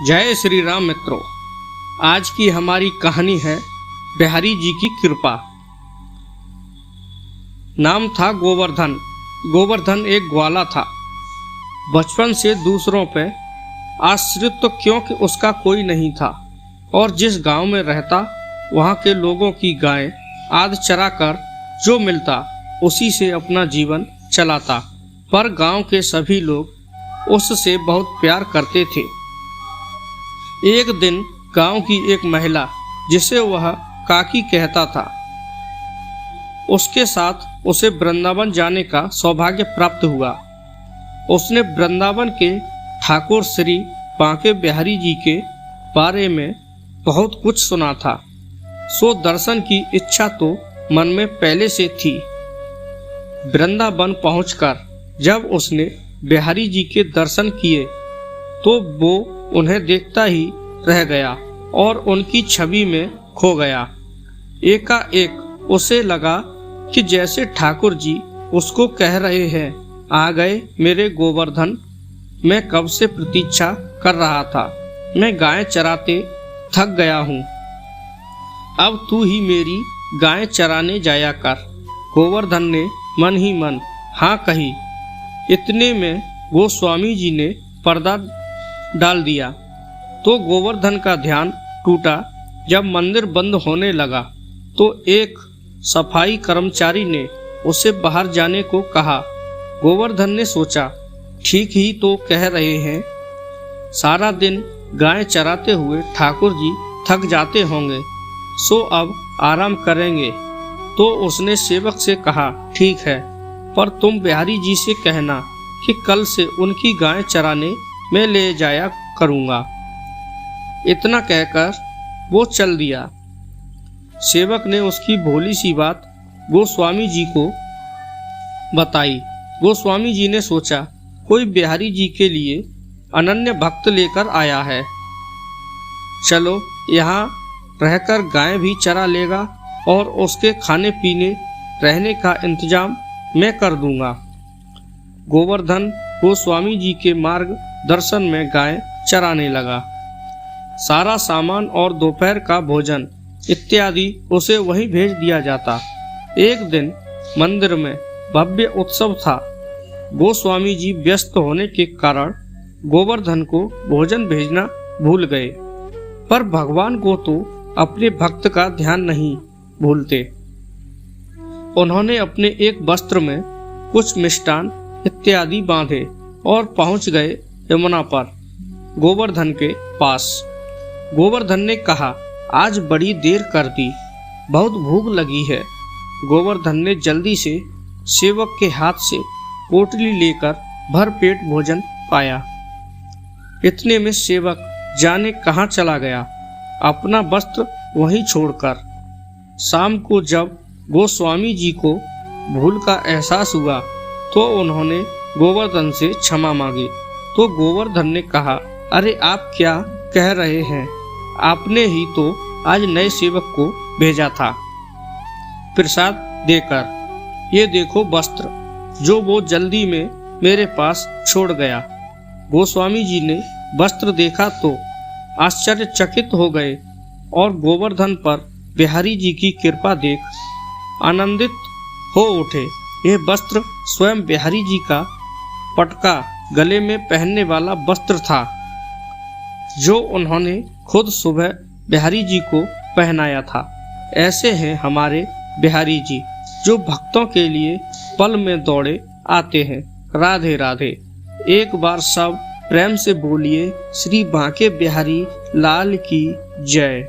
जय श्री राम मित्रों। आज की हमारी कहानी है बिहारी जी की कृपा। नाम था गोवर्धन। गोवर्धन एक ग्वाला था। बचपन से दूसरों पे आश्रित तो क्योंकि उसका कोई नहीं था और जिस गांव में रहता वहां के लोगों की गायें आदि चराकर जो मिलता उसी से अपना जीवन चलाता। पर गांव के सभी लोग उससे बहुत प्यार करते थे। एक दिन गांव की एक महिला जिसे वह काकी कहता था, उसके साथ उसे वृंदावन जाने का सौभाग्य प्राप्त हुआ। उसने वृंदावन के ठाकुर श्री बांके बिहारी जी के बारे में बहुत कुछ सुना था, सो दर्शन की इच्छा तो मन में पहले से थी। वृंदावन पहुंचकर जब उसने बिहारी जी के दर्शन किए तो वो उन्हें देखता ही रह गया और उनकी छवि में खो गया। एकाएक उसे लगा कि जैसे ठाकुर जी उसको कह रहे हैं, आ गए मेरे गोवर्धन, मैं कब से प्रतीक्षा कर रहा था, मैं गाय चराते थक गया हूँ, अब तू ही मेरी गाय चराने जाया कर। गोवर्धन ने मन ही मन हाँ कही। इतने में गोस्वामी जी ने पर्दा डाल दिया तो गोवर्धन का ध्यान टूटा। जब मंदिर बंद होने लगा तो एक सफाई कर्मचारी ने उसे बाहर जाने को कहा। गोवर्धन ने सोचा, ठीक ही तो कह रहे हैं, सारा दिन गाय चराते हुए ठाकुर जी थक जाते होंगे, सो अब आराम करेंगे। तो उसने सेवक से कहा, ठीक है, पर तुम बिहारी जी से कहना कि कल से उनकी गाय चराने मैं ले जाया करूंगा। इतना कहकर वो चल दिया। सेवक ने उसकी भोली सी बात गोस्वामी जी को बताई। गोस्वामी जी ने सोचा, कोई बिहारी जी के लिए अनन्य भक्त लेकर आया है, चलो यहाँ रहकर गाय भी चरा लेगा और उसके खाने पीने रहने का इंतजाम मैं कर दूंगा। गोवर्धन गोस्वामी जी के मार्ग दर्शन में गाय चराने लगा। सारा सामान और दोपहर का भोजन इत्यादि उसे वहीं भेज दिया जाता। एक दिन मंदिर में भव्य उत्सव था। गोस्वामी जी व्यस्त होने के कारण गोवर्धन को भोजन भेजना भूल गए, पर भगवान को तो अपने भक्त का ध्यान नहीं भूलते। उन्होंने अपने एक वस्त्र में कुछ मिष्टान इत्यादि बांधे और पहुंच गए यमुना पर गोवर्धन के पास। गोवर्धन ने कहा, आज बड़ी देर कर दी, बहुत भूख लगी है। गोवर्धन ने जल्दी से सेवक के हाथ से पोटली लेकर भर पेट भोजन पाया। इतने में सेवक जाने कहाँ चला गया, अपना वस्त्र वहीं छोड़कर। शाम को जब गोस्वामी जी को भूल का एहसास हुआ तो उन्होंने गोवर्धन से क्षमा मांगी। तो गोवर्धन ने कहा, अरे आप क्या कह रहे हैं, आपने ही तो आज नए सेवक को भेजा था प्रसाद देकर। ये देखो वस्त्र जो वो जल्दी में मेरे पास छोड़ गया। गोस्वामी जी ने वस्त्र देखा तो आश्चर्यचकित हो गए और गोवर्धन पर बिहारी जी की कृपा देख आनंदित हो उठे। यह वस्त्र स्वयं बिहारी जी का पटका गले में पहनने वाला वस्त्र था, जो उन्होंने खुद सुबह बिहारी जी को पहनाया था। ऐसे हैं हमारे बिहारी जी, जो भक्तों के लिए पल में दौड़े आते हैं। राधे राधे। एक बार सब प्रेम से बोलिए, श्री बांके बिहारी लाल की जय।